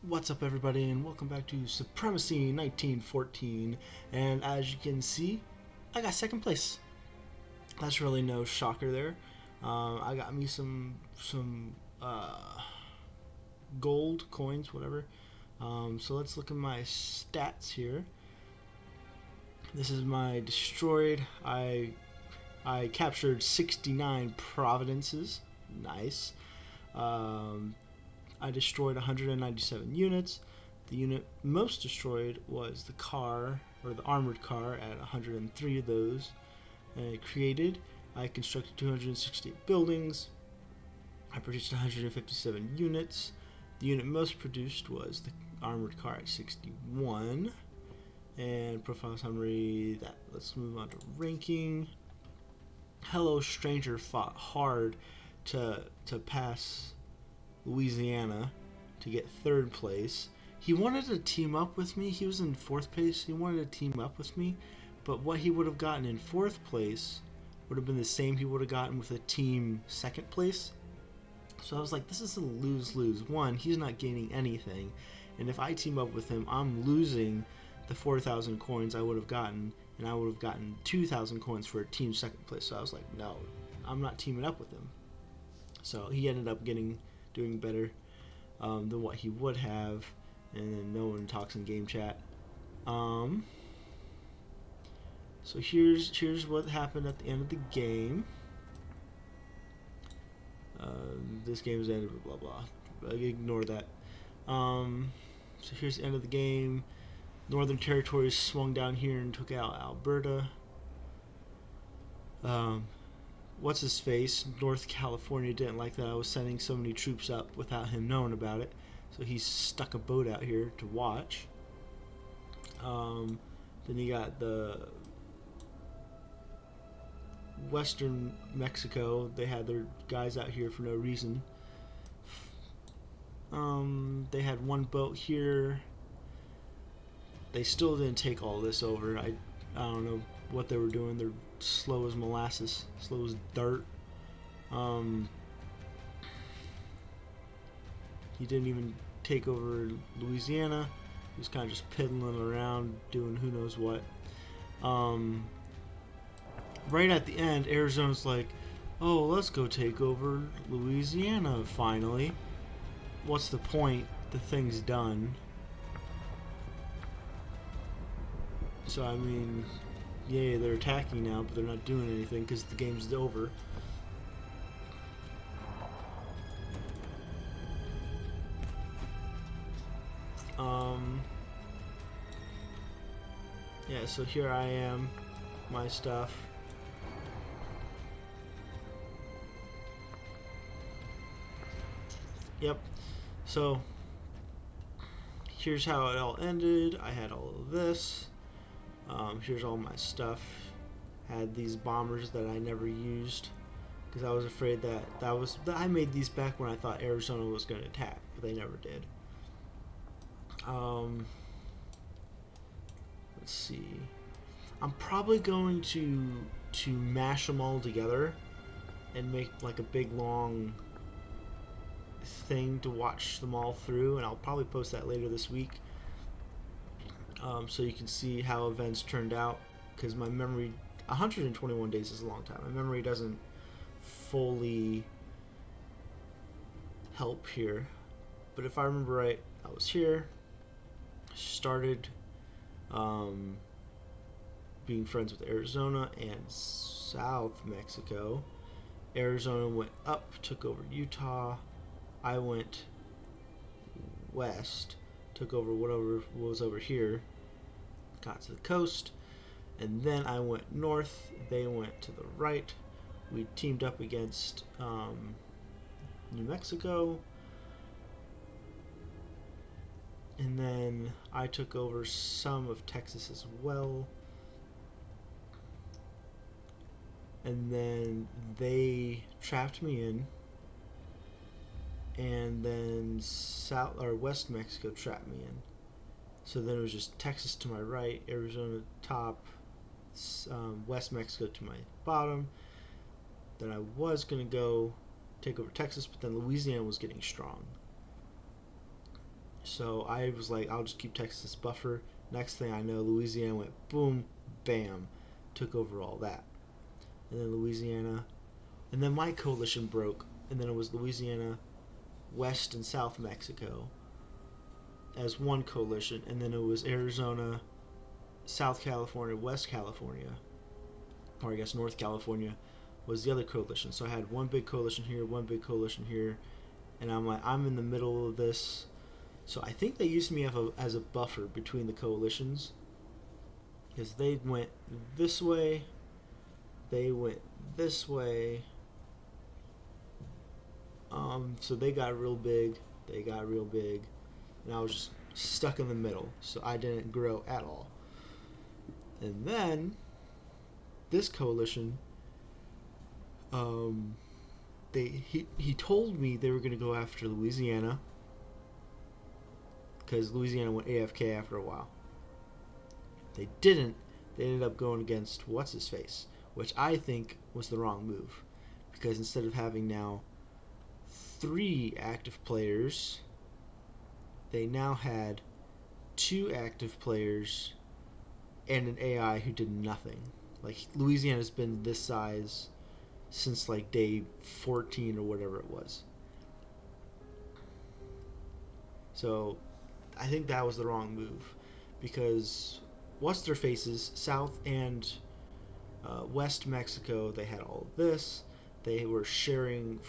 What's up, everybody, and welcome back to Supremacy 1914. And as you can see, I got second place. That's really no shocker there. I got me some gold coins, whatever. So let's look at my stats here. This is my destroyed. I captured 69 providences. Nice. I destroyed 197 units. The unit most destroyed was the car, or the armored car, at 103 of those. I constructed 268 buildings. I produced 157 units. The unit most produced was the armored car at 61. And profile summary, let's move on to ranking. Hello Stranger fought hard to pass Louisiana to get third place. He wanted to team up with me. He was in fourth place. He wanted to team up with me, but what he would have gotten in fourth place would have been the same he would have gotten with a team second place. So I was like, this is a lose-lose. One, he's not gaining anything, and if I team up with him, I'm losing the 4,000 coins I would have gotten, and I would have gotten 2,000 coins for a team second place. So I was like, no, I'm not teaming up with him. So he ended up doing better than what he would have, and then no one talks in game chat. So here's what happened at the end of the game. This game is ended, blah blah blah. Ignore that. So here's the end of the game. Northern Territories swung down here and took out Alberta. What's his face? North California didn't like that I was sending so many troops up without him knowing about it, so he stuck a boat out here to watch. Then you got the Western Mexico. They had their guys out here for no reason. They had one boat here. They still didn't take all this over. I don't know what they were doing. They're slow as molasses, slow as dirt. He didn't even take over Louisiana. He was kind of just piddling around, doing who knows what. Right at the end, Arizona's like, oh, let's go take over Louisiana finally. What's the point? The thing's done. So, I mean, yeah, they're attacking now, but they're not doing anything because the game's over. Yeah, so here I am, my stuff. Yep, so here's how it all ended. I had all of this. Here's all my stuff. Had these bombers that I never used because I was afraid that I made these back when I thought Arizona was going to attack, but they never did. Let's see. I'm probably going to mash them all together and make like a big long thing to watch them all through, and I'll probably post that later this week. So you can see how events turned out, because my memory, 121 days is a long time. My memory doesn't fully help here, but if I remember right, I was here, started being friends with Arizona and South Mexico. Arizona went up, took over Utah. I went west, took over whatever was over here, got to the coast, and then I went north. They went to the right. We teamed up against New Mexico, and then I took over some of Texas as well, and then they trapped me in, and then South or West Mexico trapped me in. So then it was just Texas to my right, Arizona top, West Mexico to my bottom. Then I was going to go take over Texas, but then Louisiana was getting strong. So I was like, I'll just keep Texas buffer. Next thing I know, Louisiana went boom, bam, took over all that. And then Louisiana, and then my coalition broke, and then it was Louisiana, West and South Mexico as one coalition, and then it was Arizona, South California, West California, or I guess North California was the other coalition. So I had one big coalition here, one big coalition here, and I'm like, I'm in the middle of this. So I think they used me as a buffer between the coalitions, because they went this way, they went this way. So they got real big, and I was just stuck in the middle. So I didn't grow at all. And then this coalition, he told me they were going to go after Louisiana, because Louisiana went AFK after a while. They didn't. They ended up going against what's his face, which I think was the wrong move, because instead of having now 3 active players, they now had 2 active players and an AI who did nothing. Like, Louisiana's been this size since like day 14 or whatever it was. So I think that was the wrong move, because what's their faces, South and West Mexico, they had all of this. They were sharing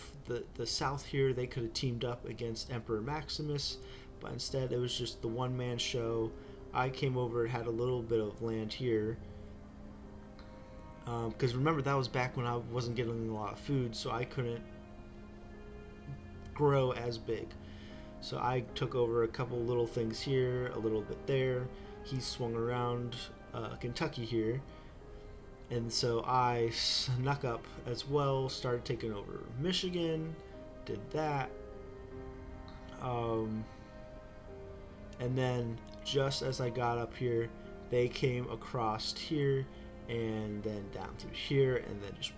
the South here. They could have teamed up against Emperor Maximus, but instead it was just the one-man show. I came over, had a little bit of land here, because remember, that was back when I wasn't getting a lot of food, so I couldn't grow as big. So I took over a couple little things here, a little bit there. He swung around Kentucky here, and so I snuck up as well, started taking over Michigan, did that. And then just as I got up here, they came across here, and then down through here, and then just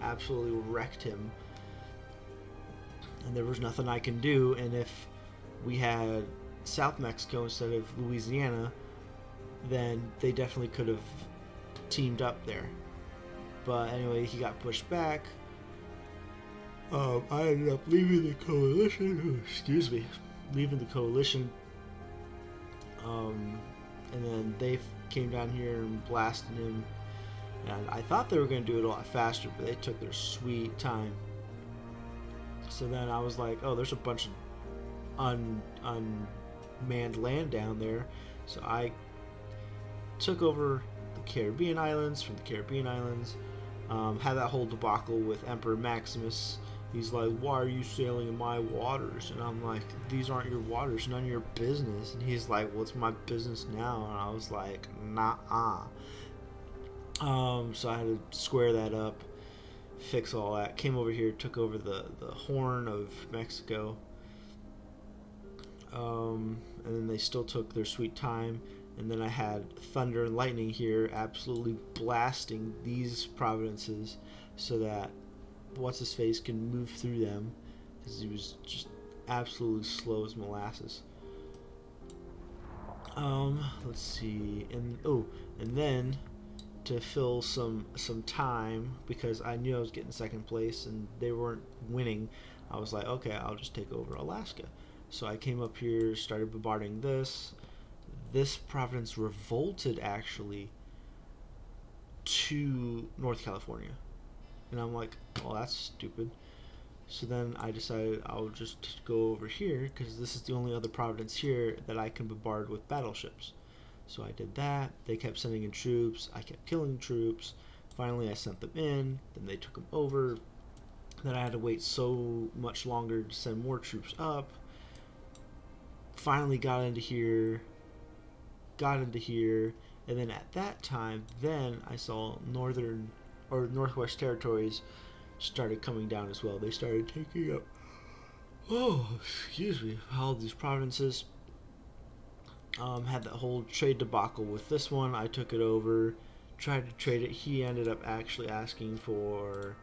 absolutely wrecked him. And there was nothing I can do, and if we had South Mexico instead of Louisiana, then they definitely could have teamed up there. But anyway, he got pushed back. I ended up leaving the coalition. Excuse me, leaving the coalition. And then they came down here and blasted him. And I thought they were going to do it a lot faster, but they took their sweet time. So then I was like, oh, there's a bunch of unmanned land down there. So I took over the Caribbean islands from the Caribbean islands. Had that whole debacle with Emperor Maximus. He's like, why are you sailing in my waters? And I'm like, these aren't your waters, none of your business. And he's like, well, it's my business now. And I was like, nah. So I had to square that up, fix all that. Came over here, took over the Horn of Mexico. And then they still took their sweet time. And then I had thunder and lightning here absolutely blasting these provinces so that what's-his-face can move through them, because he was just absolutely slow as molasses. Let's see. And then to fill some time, because I knew I was getting second place and they weren't winning, I was like, okay, I'll just take over Alaska. So I came up here, started bombarding this. This province revolted actually to North California. And I'm like, well, that's stupid. So then I decided I'll just go over here, because this is the only other province here that I can bombard with battleships. So I did that. They kept sending in troops. I kept killing troops. Finally, I sent them in. Then they took them over. Then I had to wait so much longer to send more troops up. Finally got into here. And then at that time, then I saw Northwest Territories started coming down as well. They started taking up, all these provinces. Had that whole trade debacle with this one. I took it over, tried to trade it. He ended up actually asking for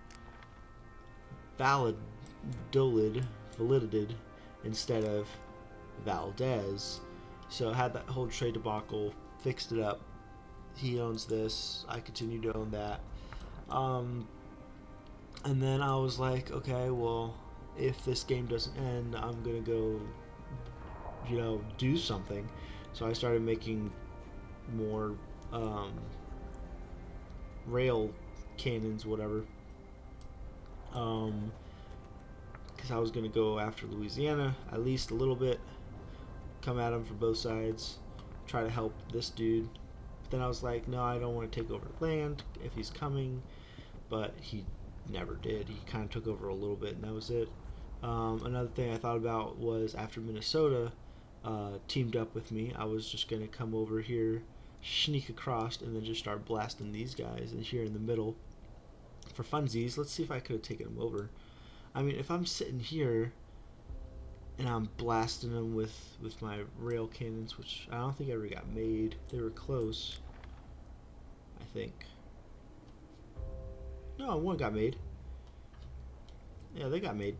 validity, instead of Valdez. So I had that whole trade debacle, fixed it up. He owns this. I continue to own that. And then I was like, okay, well, if this game doesn't end, I'm gonna go, do something. So I started making more rail cannons, whatever. Because I was gonna go after Louisiana at least a little bit, come at him from both sides, try to help this dude. But then I was like, no, I don't want to take over land if he's coming. But he never did. He kind of took over a little bit, and that was it. Another thing I thought about was after Minnesota teamed up with me, I was just going to come over here, sneak across, and then just start blasting these guys and here in the middle. For funsies, let's see if I could have taken them over. I mean, if I'm sitting here and I'm blasting them with my rail cannons, which I don't think ever got made. They were close, I think. No, one got made. Yeah, they got made.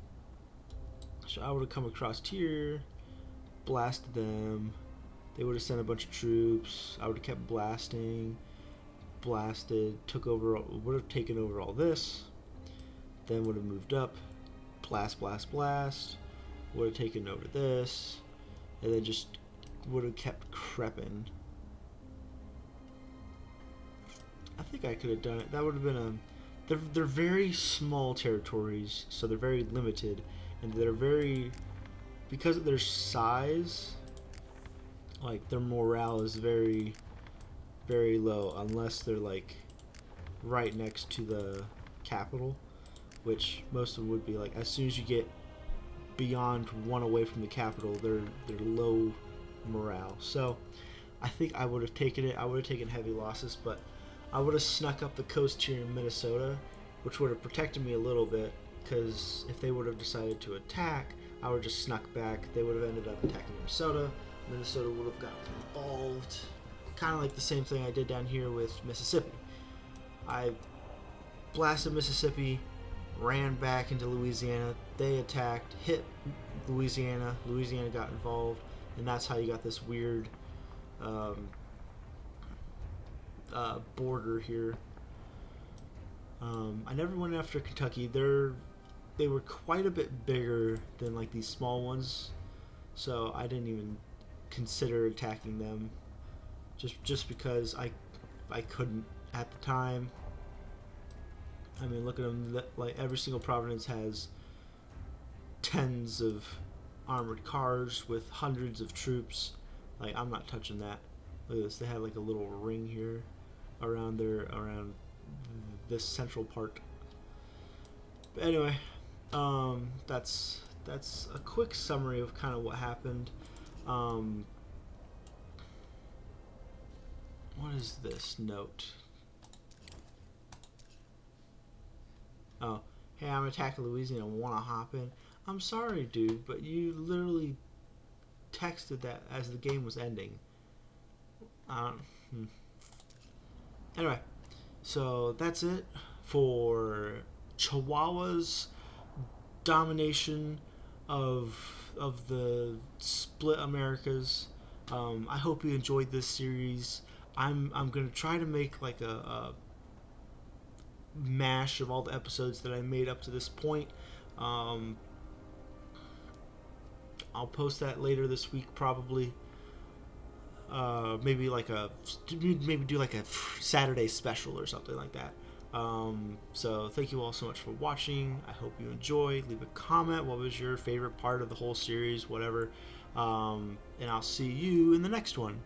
So I would have come across here, blasted them. They would have sent a bunch of troops. I would have kept blasted, took over, would have taken over all this. Then would have moved up, blast, would have taken over this, and then just would have kept creeping. I think I could have done it. That would have been a... They're very small territories, so they're very limited, and they're very... Because of their size, like, their morale is very, very low, unless they're, like, right next to the capital, which most of them would be. Like, as soon as you get beyond one away from the capital, they're low morale. So I think I would have taken it. I would have taken heavy losses, but I would have snuck up the coast here in Minnesota, which would have protected me a little bit, because if they would have decided to attack, I would have just snuck back. They would have ended up attacking Minnesota. Minnesota would have gotten involved. Kind of like the same thing I did down here with Mississippi. I blasted Mississippi, ran back into Louisiana. They attacked, hit Louisiana. Louisiana got involved, and that's how you got this weird border here. I never went after Kentucky. They were quite a bit bigger than like these small ones, so I didn't even consider attacking them. Just because I couldn't at the time. I mean, look at them. Like, every single province has tens of armored cars with hundreds of troops. Like, I'm not touching that. Look at this. They have like a little ring here around this central part. But anyway, that's a quick summary of kind of what happened. What is this note? Oh, hey, I'm attacking Louisiana. Want to hop in? I'm sorry, dude, but you literally texted that as the game was ending. Anyway, so that's it for Chihuahua's domination of the split Americas. I hope you enjoyed this series. I'm gonna try to make like a mash of all the episodes that I made up to this point. I'll post that later this week, probably. Maybe do like a Saturday special or something like that. So thank you all so much for watching. I hope you enjoyed. Leave a comment. What was your favorite part of the whole series? Whatever. And I'll see you in the next one.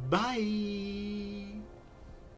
Bye.